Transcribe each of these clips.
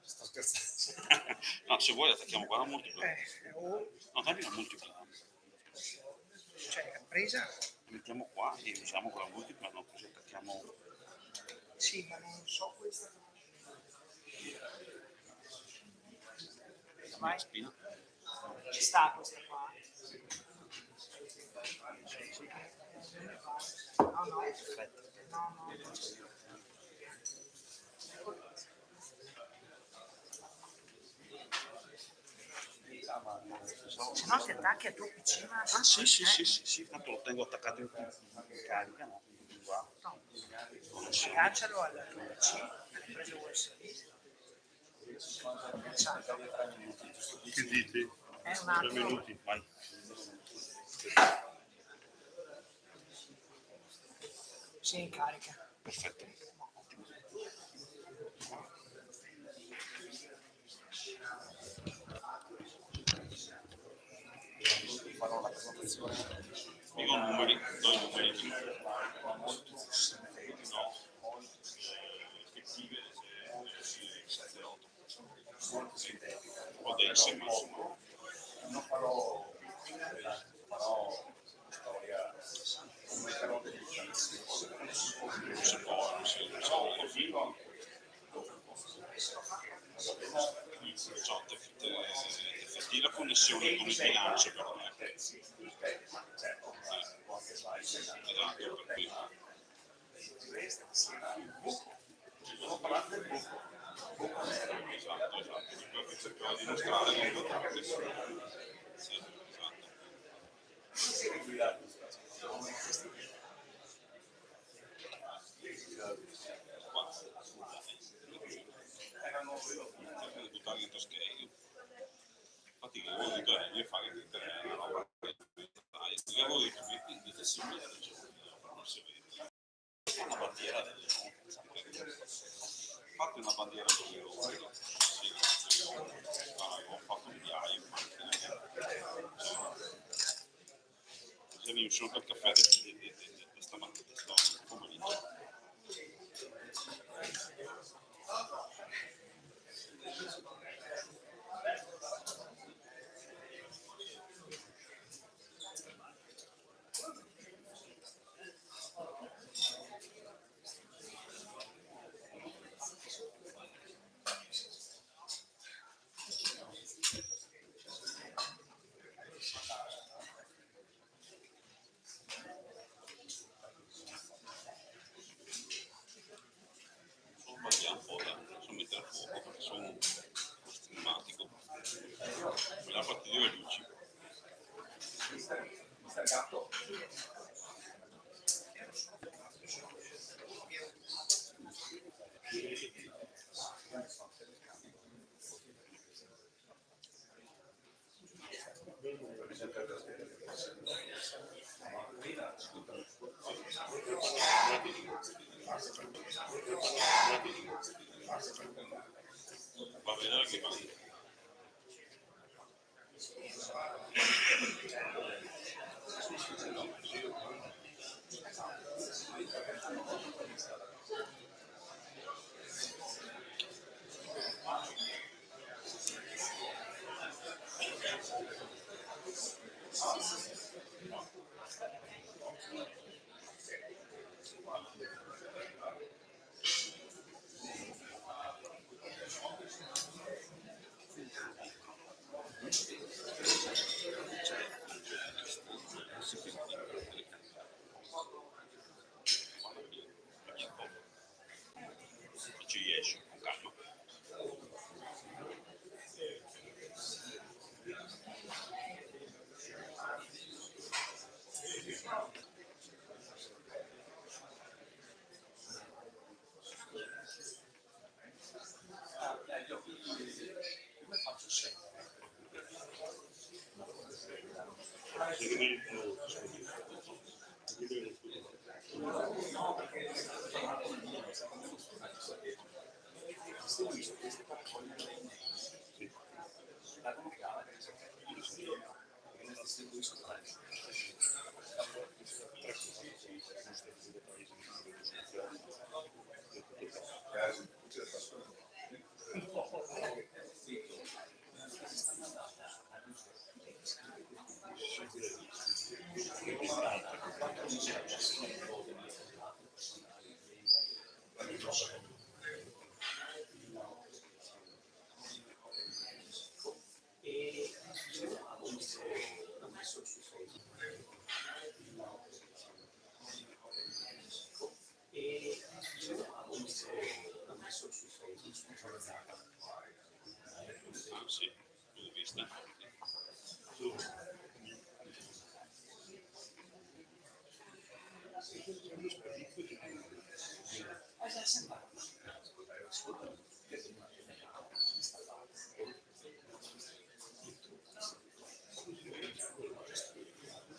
Sto scherzando. No, se vuoi attacchiamo qua la multipla. O No, dammi la multipla. cioè presa? Mettiamo qua e usiamo quella multipla, no? Così attacchiamo. Sì, ma non so questa. Vai. Spina. Ci sta questa qua. No, no. No, no. Se no ti attacchi a tuo PC, ma... Ah sì, tanto lo tengo attaccato in carica, no? Qua. No. Connessione. Caccialo al tuo PC, hai preso USB. Che dite? È un 3 attimo. minuti. Vai. Si in carica. Perfetto. Farò la presentazione. Dico numeri, do i numeri. No. Effettive 7, 8. O dense, ma insomma. Non farò storia come carote di Non si può, non si può. Effettiva la connessione con il bilancio però. Esatto, per cui. Stiamo parlando del buco. Esatto, di quello che cercavo di mostrare. Sì, buttarli in taschino. Infatti che avevo detto io fare una roba che avevo detto dite simile alla però non si vede. Una bandiera del leone. Fate una bandiera del leone. Sì, ho fatto un diario. Se mi uscito il caffè di stamattina, pomeriggio.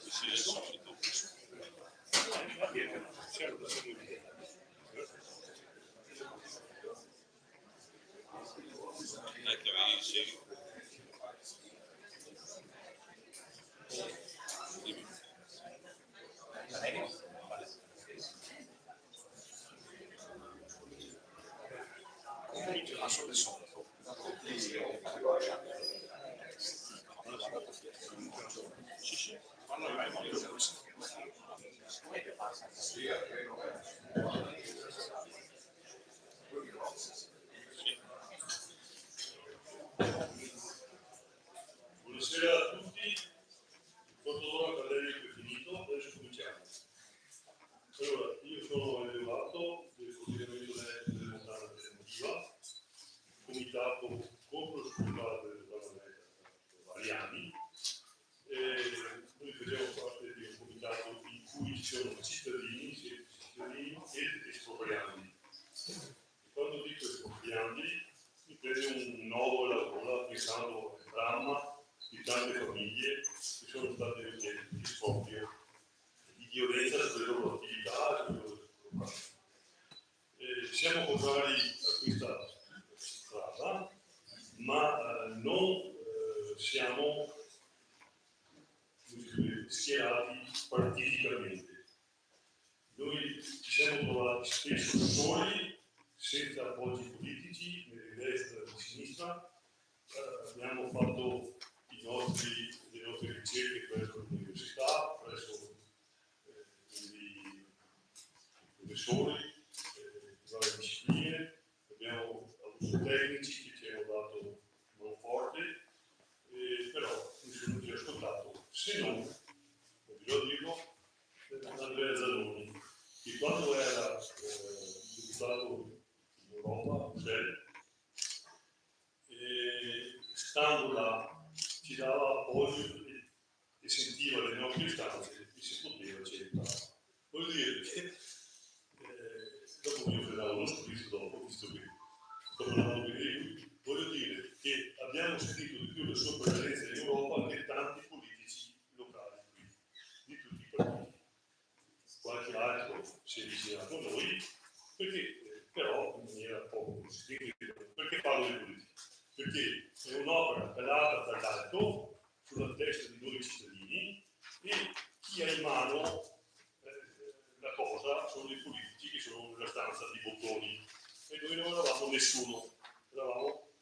Sì, è il solito. Che avevi, sì. Dimmi. Ma solo il solito. Sì, sì. Allora, Buonasera a tutti, il quarto d'ora accademico è finito, adesso cominciamo. Allora, io sono elevato del coordinamento delle montane dell'emotiva, comitato contro il sfruttato delle montane vari anni. Noi facciamo parte di un comitato in cui ci sono cittadini ed espropriandi. E quando dico espropriandi, mi prende un nodo alla gola pensando al dramma di tante famiglie che sono state oggetto di esproprio, di violenza sulle loro attività e sulle loro proprietà. Siamo contrari a questa strada, ma non siamo schierati partiticamente. Noi ci siamo trovati spesso soli, senza appoggi politici, né di destra né di sinistra. Abbiamo fatto le nostre ricerche presso l'università, presso i professori di varie discipline, abbiamo avuto tecnici che ci hanno dato non forte, però nessuno ci ha ascoltato, se non, come dirò dirlo, Andrea Zanoni, che quando era deputato in Europa, a Bruxelles, stando là ci dava appoggio e sentiva le nostre istanze e se poteva ci aiutava. Voglio dire che dopo mi offrirà uno spritz dopo, visto che tornavo a vedere qui, voglio dire che abbiamo sentito di più la sua presenza in Europa che tanti politici locali qui, di tutti i partiti. Qualche altro si è avvicinato a noi, perché però in maniera poco consistente, perché parlo di politica? Perché è un'opera calata dall'alto sulla testa di noi cittadini e chi ha in mano la cosa sono i politici che sono nella stanza di bottoni e noi non eravamo nessuno, eravamo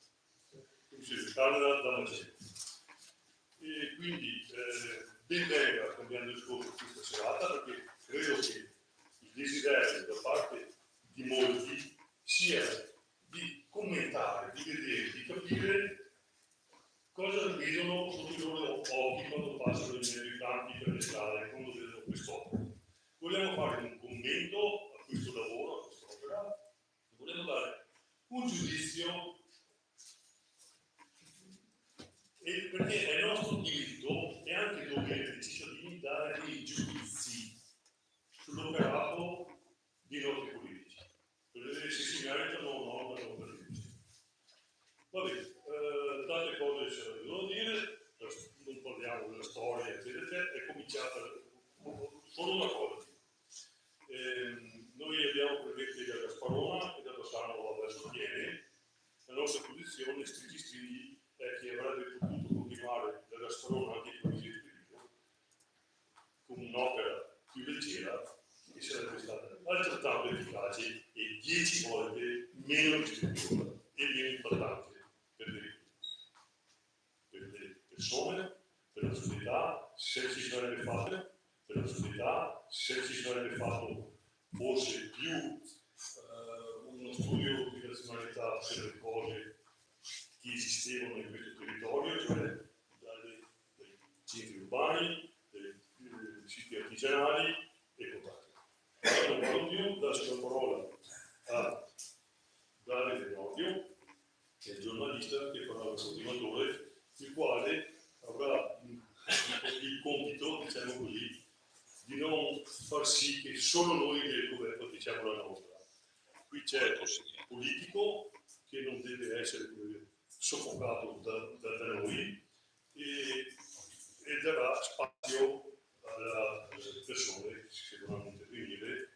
carne da macello. E quindi ben venga cambiando il corso questa serata, perché credo che il desiderio da parte di molti sia di commentare, di vedere, di capire cosa vedono sotto i loro occhi quando passano in mezzo ai campi per le strade, quando vedono quest'opera. Vogliamo fare un commento a questo lavoro, a quest'opera, vogliamo dare un giudizio, perché è nostro diritto e anche dovere dei cittadini dare dei giudizi sull'operato dei nostri politici, per vedere se si meritano o no la nostra giudizio. Va bene, tante cose ce ne devono dire, non parliamo della storia, eccetera, è cominciata solo una cosa. Noi abbiamo presente da Gasparona e da Bassano verso Piene, la nostra posizione stretti è che avrebbe potuto continuare da Gasparona anche con il periodo, con un'opera più leggera che sarebbe stata altrettanto efficace e 10 volte meno distruttiva e meno impattante per le persone, per la società, se si sarebbe fatto, per la società, se si sarebbe fatto forse più uno studio di razionalità per le cose che esistevano in questo territorio, cioè dai centri urbani, dai siti artigianali e quant'altro. Non parlo più, lascio la parola a Davide Nordio, che è il giornalista che farà il coordinatore il quale avrà il compito, diciamo così, di non far sì che solo noi del governo diciamo la nostra. Qui c'è il politico che non deve essere soffocato da noi e darà spazio alle persone che dovranno intervenire.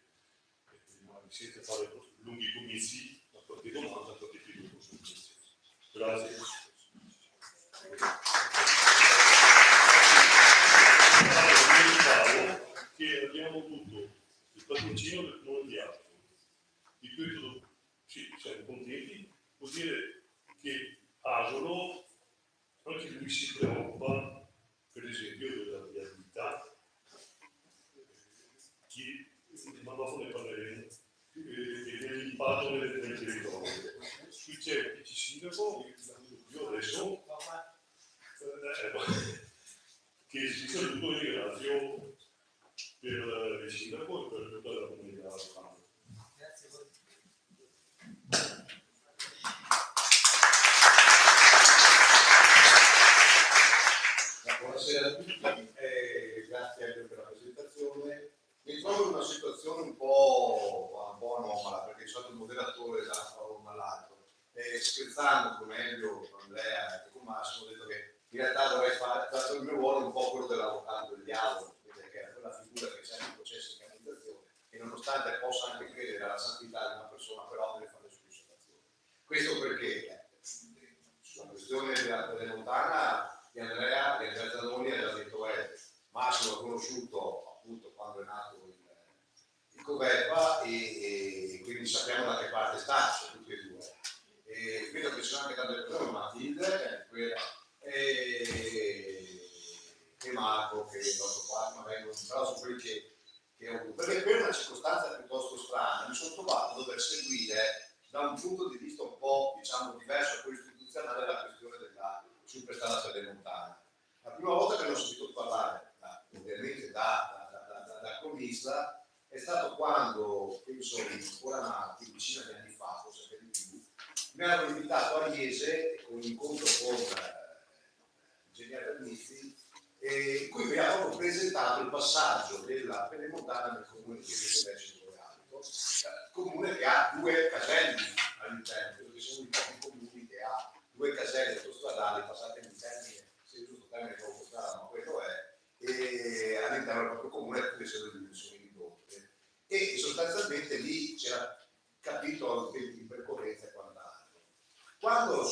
Siete a fare lunghi comizi, a qualche domanda, a qualche più consultazione. Grazie. Che abbiamo avuto il patrocinio del Comune di Ascoli. Di questo sì, siamo contenti, vuol dire che Asolo, anche lui si preoccupa, per esempio, della viabilità, ma dopo ne parleremo, e dell'impatto nel territorio. Qui c'è il vice sindaco, io adesso, che si saluto e ringrazio per il sindaco e per tutta la comunità locale. Grazie a voi. Buonasera a tutti, grazie anche per la presentazione. Mi trovo in una situazione un po' anomala perché sono il moderatore da uno all'altro. Scherzando con Elio, con Andrea e con Massimo ho detto che in realtà dovrei fare il mio ruolo un po' quello dell'avvocato del diavolo, che è quella figura che c'è nei processi di candidazione e nonostante possa anche credere alla santità di una persona, però deve fare le sue osservazioni. Questo perché sulla questione della Pedemontana di Andrea Zanoni era detto Massimo l'ho conosciuto appunto quando è nato il Covepa e quindi sappiamo da che parte sta, tutti e due. E vedo che ci sono anche tante persone, Matilde e Marco che il nostro qua ma vengono, però sono quelli che ho avuto. Perché per una circostanza piuttosto strana mi sono trovato a dover seguire da un punto di vista un po' diciamo diverso a quello istituzionale la questione della superstrada Pedemontana. La prima volta che ne ho sentito parlare, ovviamente da cronista, è stato quando, penso ancora nati, vicino agli anni fa, forse anche di più, mi hanno invitato a Riese con un incontro con l'ingegnere Bernizzi, in cui mi ha proprio presentato il passaggio della Pedemontana nel comune di Riese Vergine Alto, comune che ha 2 caselli all'interno, credo che siano i pochi comuni che ha 2 caselli autostradali passate in termine, se giusto termine che autostrada, ma quello è, e all'interno del proprio comune che sono le dimensioni ridotte. E sostanzialmente lì c'era capito il tempo di percorrenza e quant'altro. Quando